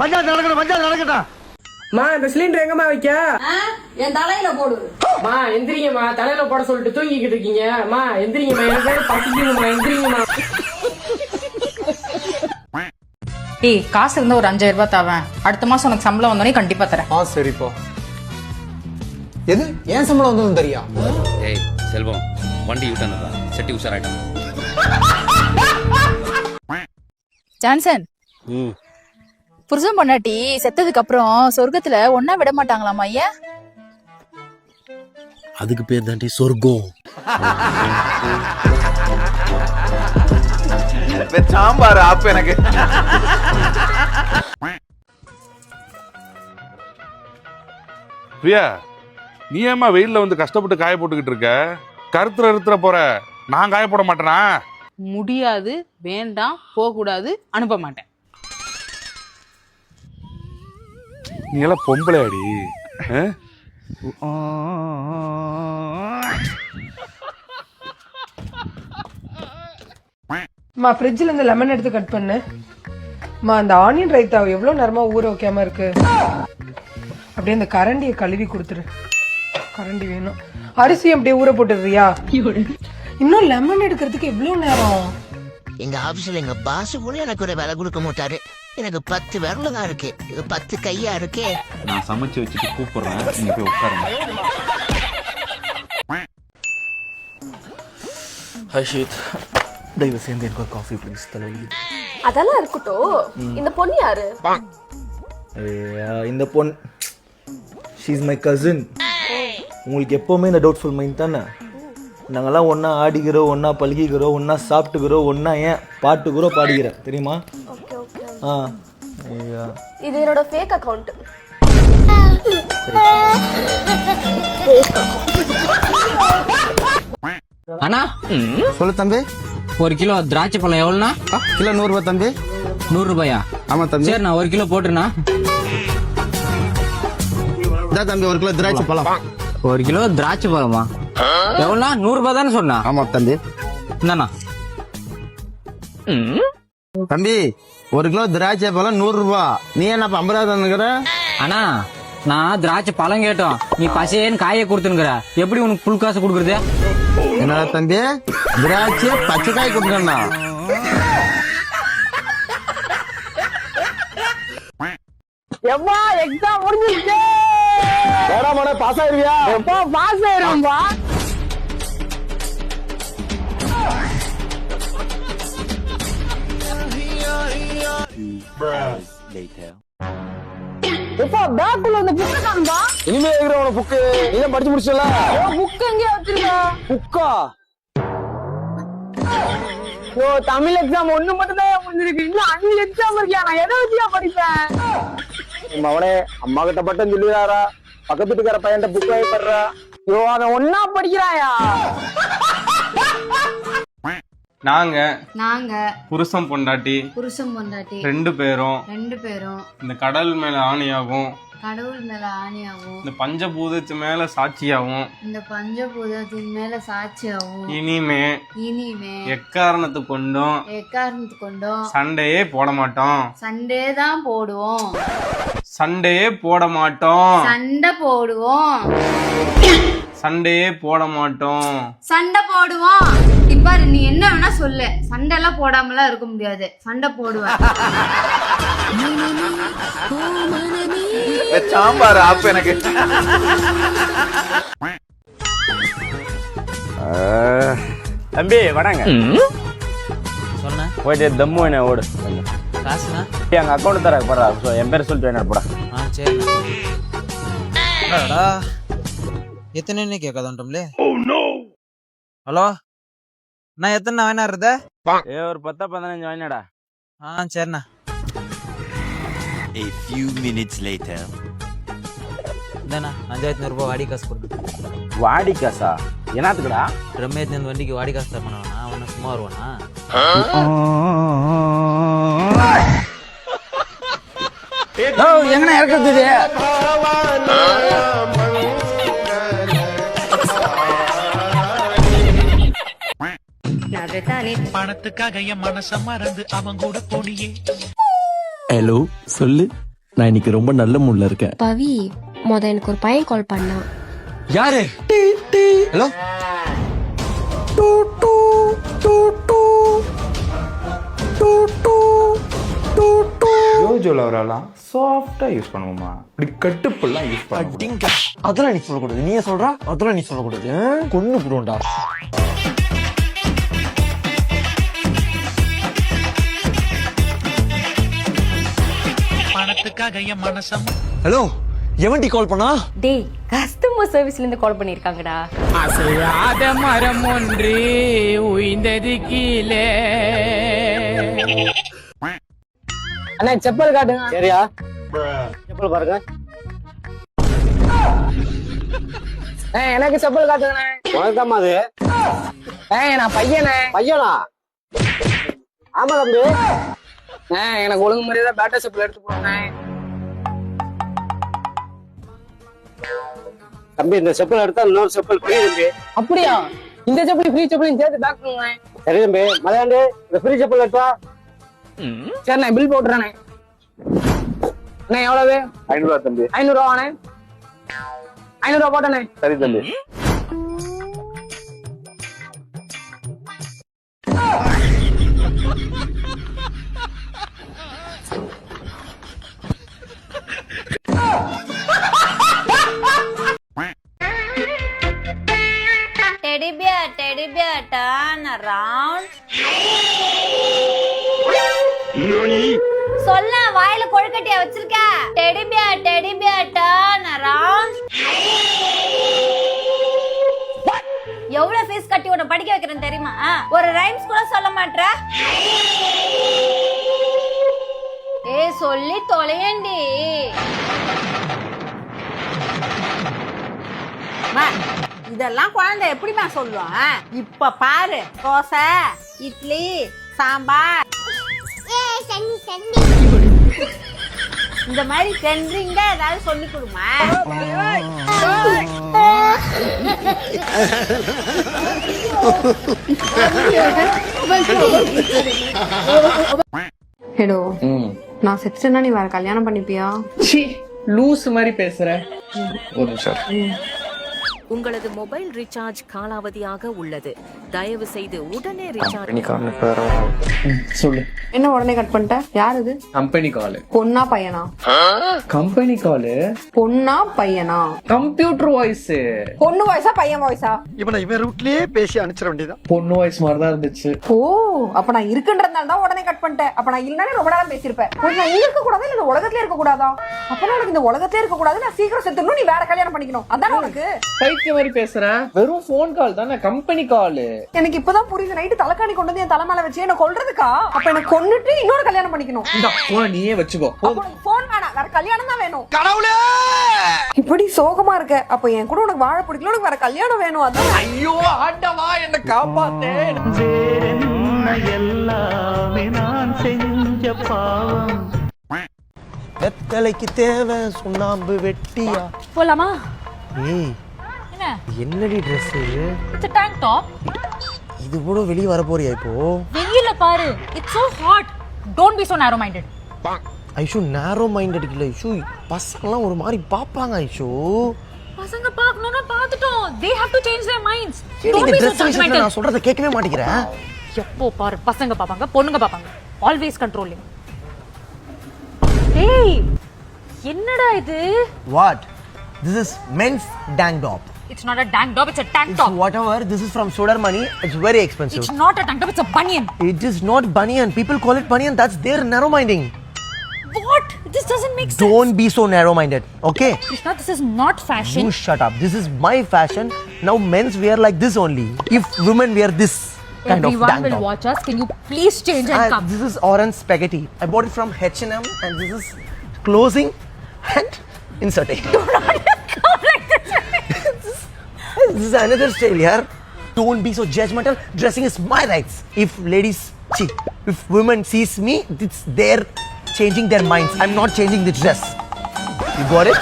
பஞ்சாயத்து நடக்கட்டும். மா இந்த சிலிண்டர் எங்கம்மா வைக்க? என் தலையில போடு. மா எந்திரிங்கம்மா, தலையில போட சொல்லிட்டு தூங்கிக்கிட்டு இருக்கீங்க. மா எந்திரிங்கம்மா, எனக்கு பசிக்குதுமா, எந்திரிங்கம்மா. ஏய், காசு இருந்தா ஒரு 5000 ரூபாய் தரேன். அடுத்த மாசம் உனக்கு சம்பளம் வந்தோடனே கண்டிப்பா தரேன். சரிப்பா. எது ஏன் சம்பளம் வந்ததும் தெரியா? ஏய் செல்வம், வண்டி விட்டானதா செட்டி உஷாராயிட்டான். ஜான்சன், புருஷன் பொண்டாட்டி செத்ததுக்கு அப்புறம் சொர்க்கத்துல ஒன்னா விட மாட்டாங்களாமா? ஏன்? அதுக்கு பேர் தாண்டி சொர்க்கம். சாம்பார் ஆப் எனக்கு. பிரியா, நீ ஏமா வெயில்ல வந்து கஷ்டப்பட்டு காய போட்டுக்கிட்டு இருக்க? கருத்துற போற, நான் காய போட மாட்டேனா? முடியாது, வேண்டாம், போக கூடாது, அனுப்ப மாட்டேன். நீ எல்லாம் பொம்பளை அடி. மா ஃப்ரிட்ஜ்ல இருந்து லெமன் எடுத்து கட் பண்ணு. மா அந்த ஆனியன் ரைத்தா எவ்வளவு நேரமா ஊற வைக்காம இருக்கு. அப்படியே அந்த கரண்டியை கழுவி கொடுத்துரு. கரண்டி வேணும். அரிசி அப்படியே ஊற போட்டுறியா? இன்னும் லெமன் எடுக்கிறதுக்கு எவ்வளவு நேரம்? எங்க ஆபீஸ்ல எங்க பாஸ் கூட எனக்கு ஒரு வேலை கொடுக்க மாட்டாரு. எனக்கு 10 விரல தான் இருக்கு, 10 கையா இருக்கே. நான் சமைச்சு வச்சுட்டு கூப்பிடுறேன், நீங்க போய் உட்காருங்க. ஹர்ஷித், தயவு சேர்ந்து எனக்கு ஒரு காஃபி ப்ளீஸ். தலைவலி. அதெல்லாம் இருக்கட்டும். இந்த பொண்ணு யாரு? இந்த பொண்ணு ஷீஸ் மை கசின். உங்களுக்கு எப்பவுமே இந்த டவுட்ஃபுல் மைண்ட் தானே? நாங்கெல்லாம் ஒன்னா ஆடிக்கிறோம், ஒன்னா பழகிக்கிறோம், ஒன்னா சாப்பிட்டுக்கிறோம், ஒன்னா ஏன் பாட்டுக்கிறோம், பாடிக்கிறோம், தெரியுமா? இது என்னோட ஃபேக் அக்கவுண்ட். அண்ணா சொல்லு தம்பி. 1 கிலோ திராட்சை பழம் எவ்வளோண்ணா? கிலோ 100 ரூபாய் தம்பி. 100 ரூபாயா? ஆமா தம்பி. சரிண்ணா, 1 கிலோ போட்டுருண்ணா. தம்பி 1 கிலோ திராட்சை பழம். 1 கிலோ திராட்சை பழமா? எவ்வளோண்ணா? 100 ரூபாய் தானே சொன்னா? ஆமா தம்பி. இந்தாண்ணா. தம்பி 1 கிலோ திராட்சை பழம் 100 ரூபாய். நீ என்ன 50 ரூபா தந்துக்கிற? அண்ணா, நான் திராட்சை பழம் கேட்டோம், நீ பசேன்னு காயை கொடுத்துனுக்குற. எப்படி உனக்கு புல் காசு கொடுக்குறது? என்னடா தம்பி, திராட்சை பச்சை காய் கொடுக்கணும்னா? எப்பா எக்ஸாம் முடிஞ்சிருச்சு. பாஸ் ஆயிருவியா? எப்பா பாஸ் ஆயிரும்பா. எப்பா பேக்குள்ள அந்த புக்க காணும்பா. இனிமே இருக்கிற புக்கு நீ தான் படிச்சு முடிச்சல. புக் எங்க வச்சிருக்க? புக்கா? ஓ, தமிழ் எக்ஸாம் ஒண்ணு மட்டும் தான் முடிஞ்சிருக்கு. இன்னும் 5 எக்ஸாம் இருக்கியா? நான் எதை வச்சியா படிப்பேன்? அவனே அம்மா கிட்ட பட்டம் சொல்லுறாரா, பக்கத்து வீட்டுக்கார பையன் புக் வாங்கி படுறா. யோ, அவன் ஒன்னா படிக்கிறாயா? நாங்க புருஷன் பொண்டாட்டி புருஷன் பொண்டாட்டி 2 பேரும் இந்த கடல் மேல ஆணியாகும், கடவுள் மேல ஆணையாவும், இந்த பஞ்சபூதத்து மேல சாட்சியாகும், இந்த பஞ்சபூதத்தின் மேல சாட்சியாவும் இனிமே எக்காரணத்து கொண்டும் சண்டையே போட மாட்டோம். சண்டே தான் போடுவோம். சண்டையே போட மாட்டோம். சண்டை போடுவோம். சண்டையே போட மாட்டோம். சண்டை போடுவோம். இப்ப நீ என்ன வேணா சொல்லு, சண்டை எல்லாம் போடாமலாம் இருக்க முடியாது. சண்டை போடுவேன். சாம்பார் ஆப் எனக்கு. தம்பி வடங்க சொன்ன போயிட்டு தம்மு என்ன ஓடு. காசுண்ணா எங்க அக்கௌண்ட் தர போறா. என் பேர் சொல்லிட்டு என்ன போடா. சரி. எத்தனை கேட்காதோம்லே. ஹலோ நான் எத்தனை வாங்கினாருத? ஒரு 10-15 வாங்கினடா. சரிண்ணா. A few minutes later. இந்தாண்ணா 5500 ரூபாய் வாடி காசு கொடுத்து. வாடி காசா? என்னத்துக்குடா? ரமேஷ் வண்டிக்கு வாடி காசு தரமானா? அவன சும்மா வருவானா? எங்கண்ணா இறக்குறது? பணத்துக்காக என் மனச மறந்து அவன் கூட போனியே. ஹலோ சொல்லு. நான் இன்னைக்கு ரொம்ப நல்ல மூட்ல இருக்கேன். பவி எனக்கு ஒரு பையன் கால் பண்ணான். யாரு? ஹலோ ஜோஜோல வரலாம் சாஃப்டா யூஸ் பண்ணுவோமா, இப்படி கட்டுப்பெல்லாம் யூஸ் பண்ணுங்க. அதெல்லாம் நீ சொல்லக்கூடாது. நீயே சொல்றா, அதெல்லாம் நீ சொல்லக்கூடாது. கொன்னு புடுவோம்டா. ஹலோ, எவன்டி கால் பண்ணா? டேய், கஸ்டமர் சர்வீஸ்ல இருந்து கால் பண்ணிருக்காங்கடா. அசையாத மரம் ஒன்று உயிர்ந்தது கீழே. அண்ணா செப்பல் காட்டுங்க. சரியா? செப்பல் பாருங்க. எனக்கு செப்பல் காட்டுங்கண்ணே. உனக்கு அது நான் பையனே. பையனா? ஆமா தம்பி. எனக்கு ஒழுங்கு முறையா பேட்டா செப்பல் எடுத்து போடுங்க தம்பி. இந்த செப்பல் எடுத்தா இன்னொரு செப்பல் ஃப்ரீ தம்பி. அப்படியா? இந்த செப்பல் ஃப்ரீ செப்பல் சேர்த்து பேக் பண்ணுங்க. சரி தம்பி. மலையாண்டு இந்த ஃப்ரீ செப்பல் எடுத்தா. சரி நான் பில் போட்டுறேன். அண்ணா எவ்வளவு? 500 தம்பி. 500 ரூபாண்ணே. 500 ரூபா போட்டேண்ணே. சரி தம்பி. Teddy bear, turn around. சொல்ல வாயில கொழுக்கட்டையா வச்சிருக்க? Teddy bear, turn around. எவ்வளவு ஃபீஸ் கட்டி உன்னை படிக்க வைக்கிறேன் தெரியுமா? ஒரு ரைம்ஸ் கூட சொல்ல மாட்ற. சொல்லி தொலையண்டி. இதெல்லாம் குழந்தை எப்படிமா சொல்லுவான்? இப்ப பாரு, தோசை, இட்லி, சாம்பார், இந்த மாதிரி டென்றிங்க ஏதாவது சொல்லி கொடுமா. ஹலோ, நான் செத்துட்டேன்னா நீ வேற கல்யாணம் பண்ணிப்பியா? லூஸ் மாதிரி பேசுற. ஒரு நிமிஷம். உங்களது மொபைல் ரீசார்ஜ் காலாவதியாக உள்ளது. தயவு செய்து உடனே ரீசார்ஜ். சொல்லு. என்ன உடனே கட் பண்ணிட்ட? யார் இது? Company call. பொண்ணா பையனா? Company call. பொண்ணா பையனா? Computer voice. பொண்ணு வாய்ஸா பையன் வாய்ஸா? இவன் ரூட்லயே பேசி அனுப்பிச்சிட வேண்டியதான். பொண்ணு வாய்ஸ் மாதிரி தான் இருந்துச்சு. ஓ, அப்ப நான் இருக்குன்றதுனால தான் உடனே கட் பண்ணிட்டேன். அப்ப நான் இல்லன்னு ரொம்ப நேரம் பேசியிருப்பேன். நான் இங்க இருக்க கூடாதா இல்ல உலகத்துல இருக்க கூடாதா? அப்ப எனக்கு இந்த உலகத்துல இருக்க கூடாது. நான் சீக்கிரம் செத்துறணும். நீ வேற கல்யாணம் பண்ணிக்கணும். அதானே உனக்கு? மாதிரி பேசுறேன். வெறும் போன் கால் தானே, கம்பெனி கால். எனக்கு இப்பதான் புரியுது. நைட்டு தலைக்காணி கொண்டு வந்து என் தலைமையில வச்சு என்ன கொல்றதுக்கா? அப்ப எனக்கு கொன்னுட்டு இன்னொரு கல்யாணம் பண்ணிக்கணும். இந்த போன் நீயே வச்சுக்கோ. போன் வேணாம், வேற கல்யாணம் தான் வேணும். கடவுளே, இப்படி சோகமா இருக்க. அப்ப என் கூட உனக்கு வாழ பிடிக்கல, உனக்கு வேற கல்யாணம் வேணும். அதான். ஐயோ ஆண்டவா, என்ன காப்பாத்தே. எல்லாமே நான் செஞ்ச பாவம். வெத்தலைக்கு தேவை சுண்ணாம்பு வெட்டியா. போலாமா? ஏய், என்னடி Dress? It's a tank top. இது கூட வெளிய வர போறியா இப்போ? வெயில்ல பாரு. It's so hot. Don't be so narrow minded. Aishu நேரோ மைண்டட் இல்ல ஐஷு. பசங்கலாம் ஒரு மாதிரி பாப்பாங்க ஐஷு. பசங்க பார்க்கணும்னா பார்த்துட்டோம். They have to change their minds. Don't be so judgmental. நான் சொல்றத கேட்கவே மாட்டேங்கற. எப்போ பாரு பசங்க பாப்பாங்க, பொண்ணுங்க பாப்பாங்க. Always controlling. Hey, என்னடா இது? What? This is men's tank top. It's not a tank top, it's a tank top. It's whatever. This is from Sodar money. It's very expensive. It's not a tank top, it's a bunian. It is not bunian. People call it bunian. That's their narrow minding. What? This doesn't make sense. Don't be so narrow minded, okay? Krishna, this is not fashion. You shut up. This is my fashion. Now men's wear like this only. If women wear this kind Everyone of tank will top. watch us. Can you please change and come? This is orange spaghetti. I bought it from H&M and this is closing and inserting. This is another style here. Don't be so judgmental. Dressing is my rights. If ladies, if women sees me, it's their changing their minds. I'm not changing the dress. You got it?